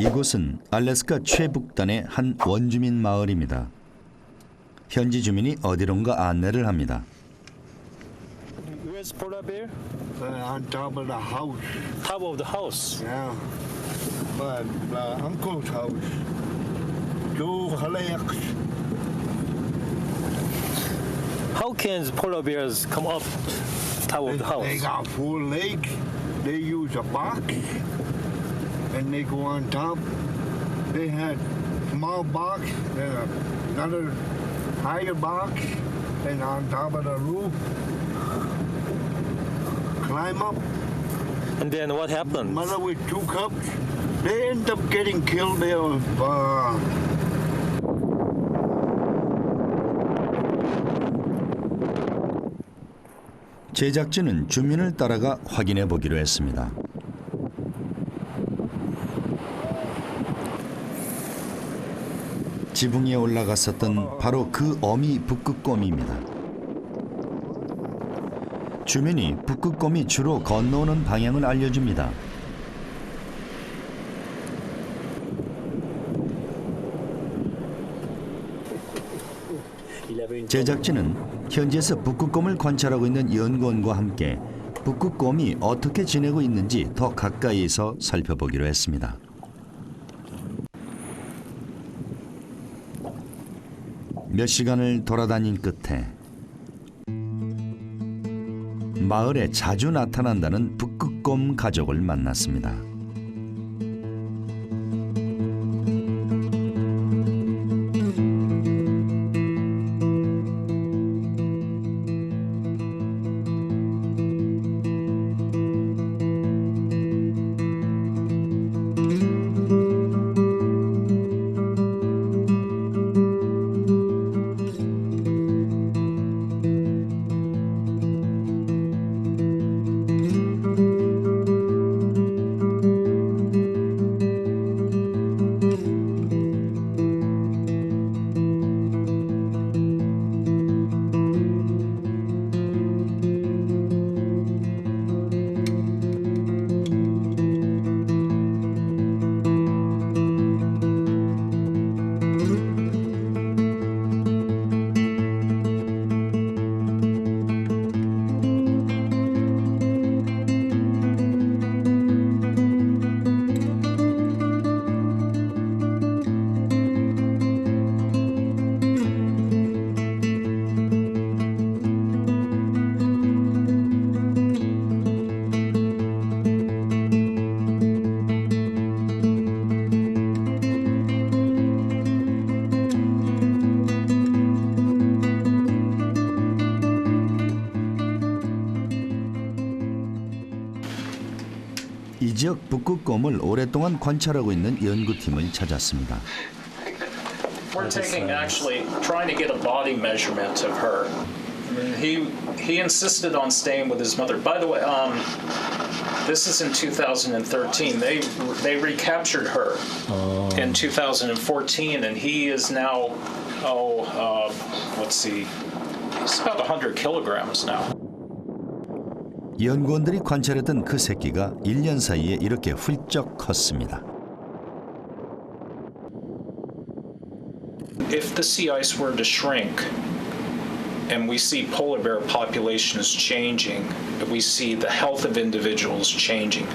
이곳은 알래스카 최북단의 한 원주민 마을입니다. 현지 주민이 어디론가 안내를 합니다. Where's polar bear? On top of the house. Top of the house. Yeah. But uncle's house. Joe Haleak's. How can polar bears come up top of the house? They got 4 legs. They use a box. And they go on top. They had small box, then another higher box, and on top of the roof. Climb up. And then what happened? Mother with 2 cubs. They end up getting killed there. 제작진은 주민을 따라가 확인해 보기로 했습니다. 지붕 위에 올라갔었던 바로 그 어미 북극곰입니다. 주민이 북극곰이 주로 건너오는 방향을 알려줍니다. 제작진은 현지에서 북극곰을 관찰하고 있는 연구원과 함께 북극곰이 어떻게 지내고 있는지 더 가까이서 살펴보기로 했습니다. 몇 시간을 돌아다닌 끝에 마을에 자주 나타난다는 북극곰 가족을 만났습니다. 이 지역 북극곰을 오랫동안 관찰하고 있는 연구팀을 찾았습니다. We're taking actually trying to get a body measurement of her. He insisted on staying with his mother. By the way, this is in 2013. They recaptured her in 2014, and he is now let's see, he's about 100 kilograms now. 연구원들이 관찰했던 그 새끼가 1년 사이에 이렇게 훌쩍 컸습니다. If the sea ice were to shrink and we see polar bear populations changing, we see the health of individuals changing.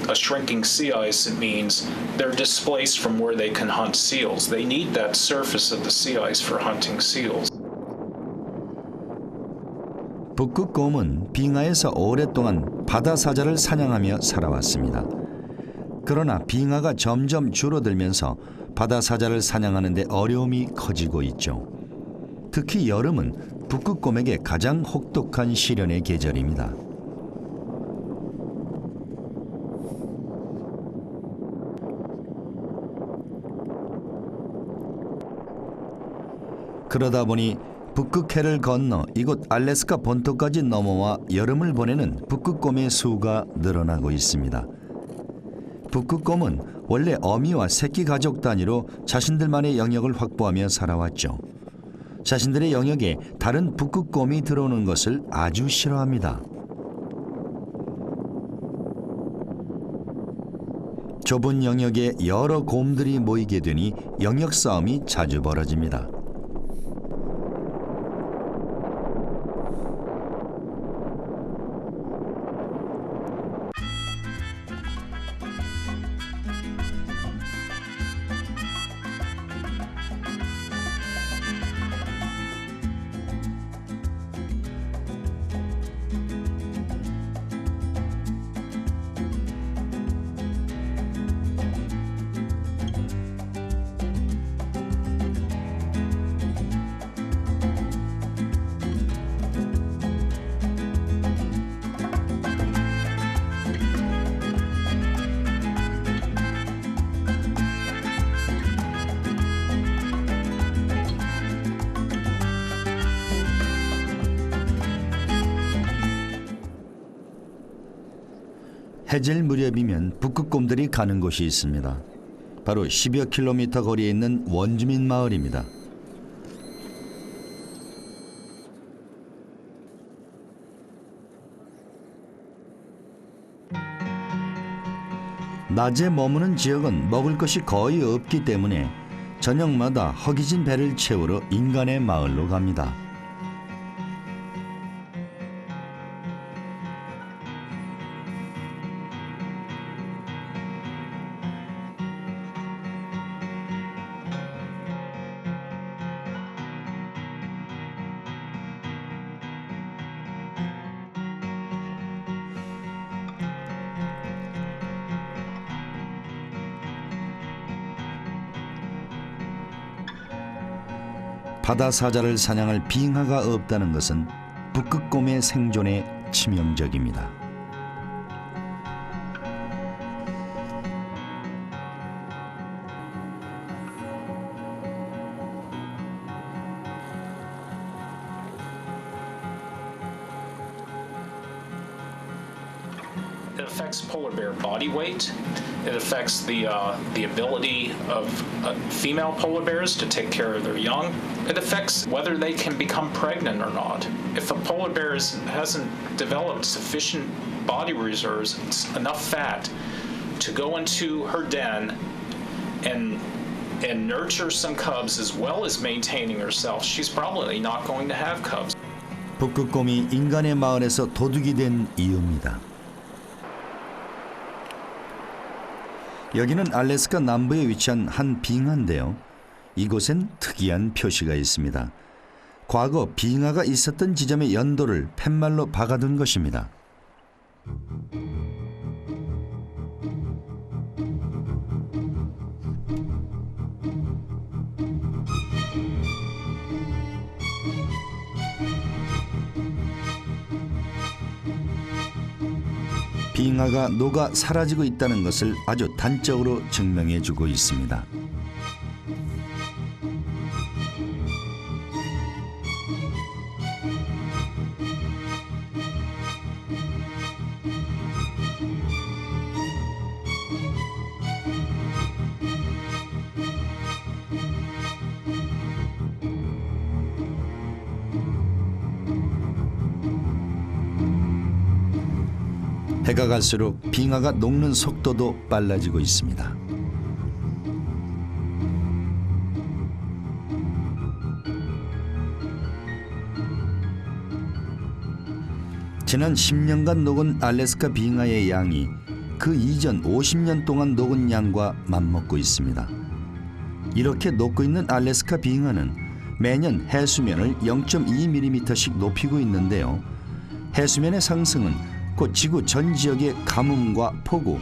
A shrinking sea ice, it means they're displaced from where they can hunt seals. They need that surface of the sea ice for hunting seals. 북극곰은 빙하에서 오랫동안 바다 사자를 사냥하며 살아왔습니다. 그러나 빙하가 점점 줄어들면서 바다 사자를 사냥하는 데 어려움이 커지고 있죠. 특히 여름은 북극곰에게 가장 혹독한 시련의 계절입니다. 그러다 보니 북극해를 건너 이곳 알래스카 본토까지 넘어와 여름을 보내는 북극곰의 수가 늘어나고 있습니다. 북극곰은 원래 어미와 새끼 가족 단위로 자신들만의 영역을 확보하며 살아왔죠. 자신들의 영역에 다른 북극곰이 들어오는 것을 아주 싫어합니다. 좁은 영역에 여러 곰들이 모이게 되니 영역 싸움이 자주 벌어집니다. 해질 무렵이면 북극곰들이 가는 곳이 있습니다. 바로 10여 킬로미터 거리에 있는 원주민 마을입니다. 낮에 머무는 지역은 먹을 것이 거의 없기 때문에 저녁마다 허기진 배를 채우러 인간의 마을로 갑니다. 바다 사자를 사냥할 빙하가 없다는 것은 북극곰의 생존에 치명적입니다. It affects polar bear body weight. It affects the ability of female polar bears to take care of their young. It affects whether they can become pregnant or not. If a polar bear hasn't developed sufficient body reserves, enough fat to go into her den and nurture some cubs as well as maintaining herself, she's probably not going to have cubs. 북극곰이 인간의 마을에서 도둑이 된 이유입니다. 여기는 알래스카 남부에 위치한 한 빙하인데요. 이곳엔 특이한 표시가 있습니다. 과거 빙하가 있었던 지점의 연도를 팻말로 박아둔 것입니다. 빙하가 녹아 사라지고 있다는 것을 아주 단적으로 증명해주고 있습니다. 해가 갈수록 빙하가 녹는 속도도 빨라지고 있습니다. 지난 10년간 녹은 알래스카 빙하의 양이 그 이전 50년 동안 녹은 양과 맞먹고 있습니다. 이렇게 녹고 있는 알래스카 빙하는 매년 해수면을 0.2mm씩 높이고 있는데요. 해수면의 상승은 곧 지구 전 지역의 가뭄과 폭우,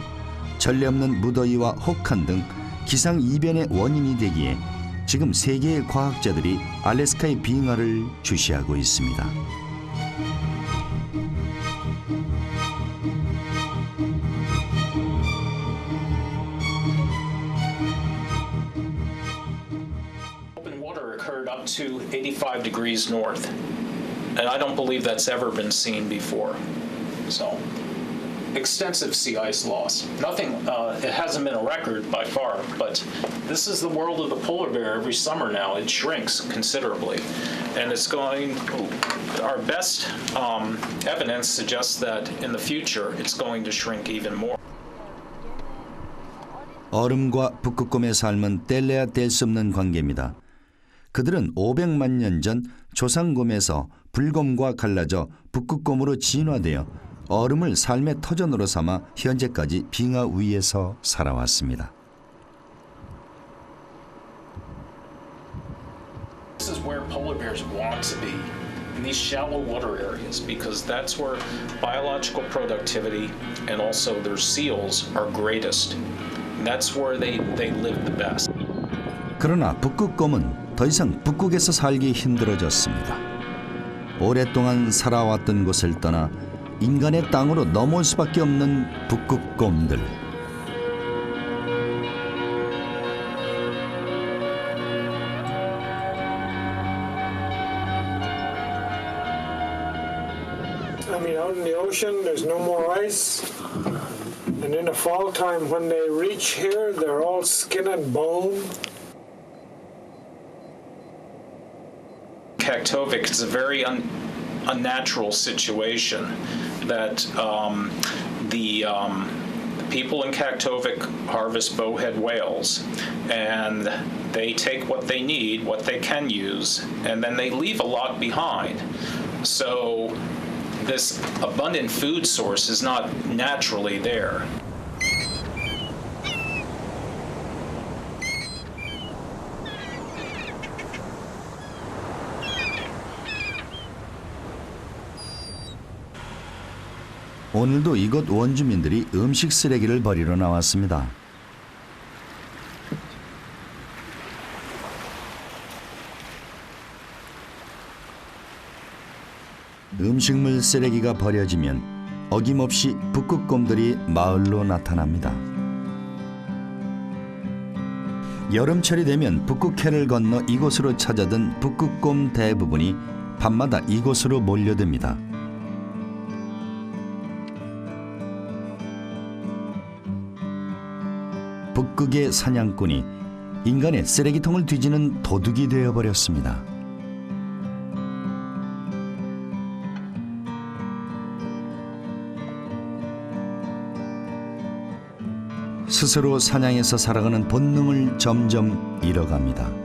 전례 없는 무더위와 혹한 등 기상이변의 원인이 되기에 지금 세계의 과학자들이 알래스카의 빙하를 주시하고 있습니다. Open water occurred up to 85 degrees north, and I don't believe that's ever been seen before. So, extensive sea ice loss. Nothing, it hasn't been a record by far, but this is the world of the polar bear every summer now. It shrinks considerably. And it's going, our best evidence suggests that in the future it's going to shrink even more. 얼음과 북극곰의 삶은 뗄래야 뗄 수 없는 관계입니다. 그들은 500만 년 전 조상곰에서 불곰과 갈라져 북극곰으로 진화되어 얼음을 삶의 터전으로 삼아 현재까지 빙하 위에서 살아왔습니다. This is where polar bears want to be, in these shallow water areas, because that's where biological productivity and also their seals are greatest. And that's where they live the best. 그러나 북극곰은 더 이상 북극에서 살기 힘들어졌습니다. 오랫동안 살아왔던 곳을 떠나 인간의 땅으로 넘어올 수밖에 없는 북극곰들. I mean, out in the ocean, there's no more ice. And in the fall time, when they reach here, they're all skin and bone. Kaktovik is a very unnatural situation that the people in Kaktovik harvest bowhead whales, and they take what they need, what they can use, and then they leave a lot behind. So this abundant food source is not naturally there. 오늘도 이곳 원주민들이 음식 쓰레기를 버리러 나왔습니다. 음식물 쓰레기가 버려지면 어김없이 북극곰들이 마을로 나타납니다. 여름철이 되면 북극해를 건너 이곳으로 찾아든 북극곰 대부분이 밤마다 이곳으로 몰려듭니다. 북극의 사냥꾼이 인간의 쓰레기통을 뒤지는 도둑이 되어버렸습니다. 스스로 사냥에서 살아가는 본능을 점점 잃어갑니다.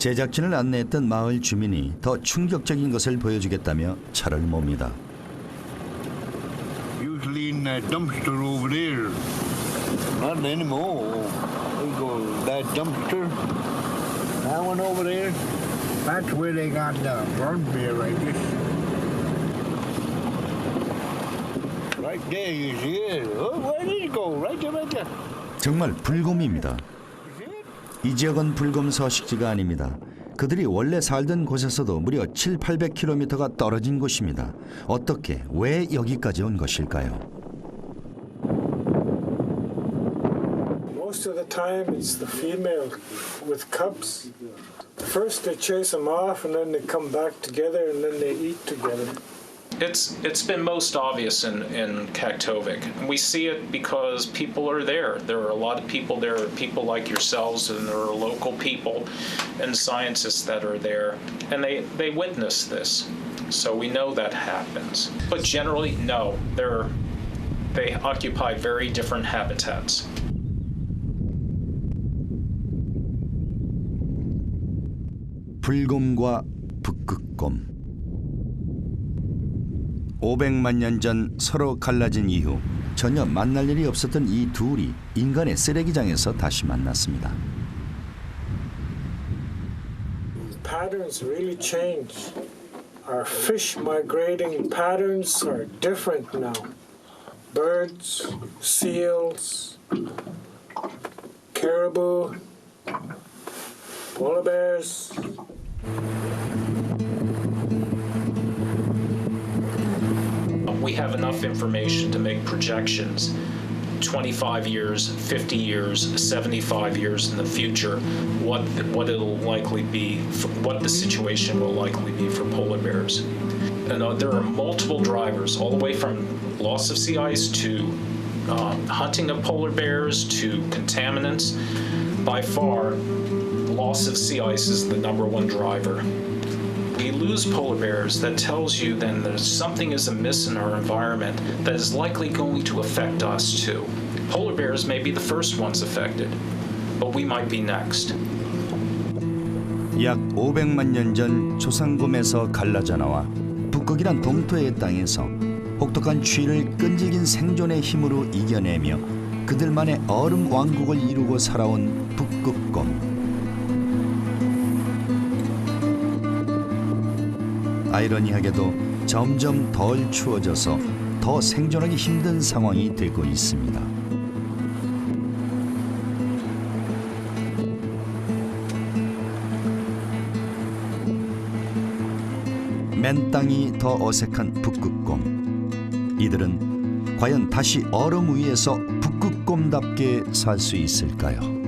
제작진을 안내했던 마을 주민이 더 충격적인 것을 보여주겠다며 차를 몹니다. Usually in that dumpster over there. Not anymore. We go that dumpster. That one over there. That's where they got the burn bear, I guess. Right there, you see it. Oh, where did it go? Right there, right there. 정말 불곰입니다. 이 지역은 불곰 서식지가 아닙니다. 그들이 원래 살던 곳에서도 무려 700~800km가 떨어진 곳입니다. 어떻게, 왜 여기까지 온 것일까요? Most of the time, it's the female with cubs. First, they chase them off, and then they come back together, and then they eat together. It's been most obvious in Kaktovik. We see it because people are there. There are a lot of people there, people like yourselves, and there are local people and scientists that are there, and they witness this. So we know that happens. But generally, no. They occupy very different habitats. 불곰과 북극곰. 500만 년 전 서로 갈라진 이후 전혀 만날 일이 없었던 이 둘이 인간의 쓰레기장에서 다시 만났습니다. Patterns really change. Our fish migrating patterns are different now. Birds, seals, caribou, polar bears. We have enough information to make projections 25 years, 50 years, 75 years in the future, what it'll likely be, what the situation will likely be for polar bears. And there are multiple drivers, all the way from loss of sea ice to hunting of polar bears to contaminants. By far, loss of sea ice is the #1 driver. We lose polar bears, that tells you then that something is amiss in our environment that is likely going to affect us too. Polar bears may be the first ones affected, but we might be next. 약 500만 년 전 조상곰에서 갈라져 나와 북극이란 동토의 땅에서 혹독한 추위를 끈질긴 생존의 힘으로 이겨내며 그들만의 얼음 왕국을 이루고 살아온 북극곰. 아이러니하게도 점점 덜 추워져서 더 생존하기 힘든 상황이 되고 있습니다. 맨 땅이 더 어색한 북극곰. 이들은 과연 다시 얼음 위에서 북극곰답게 살 수 있을까요?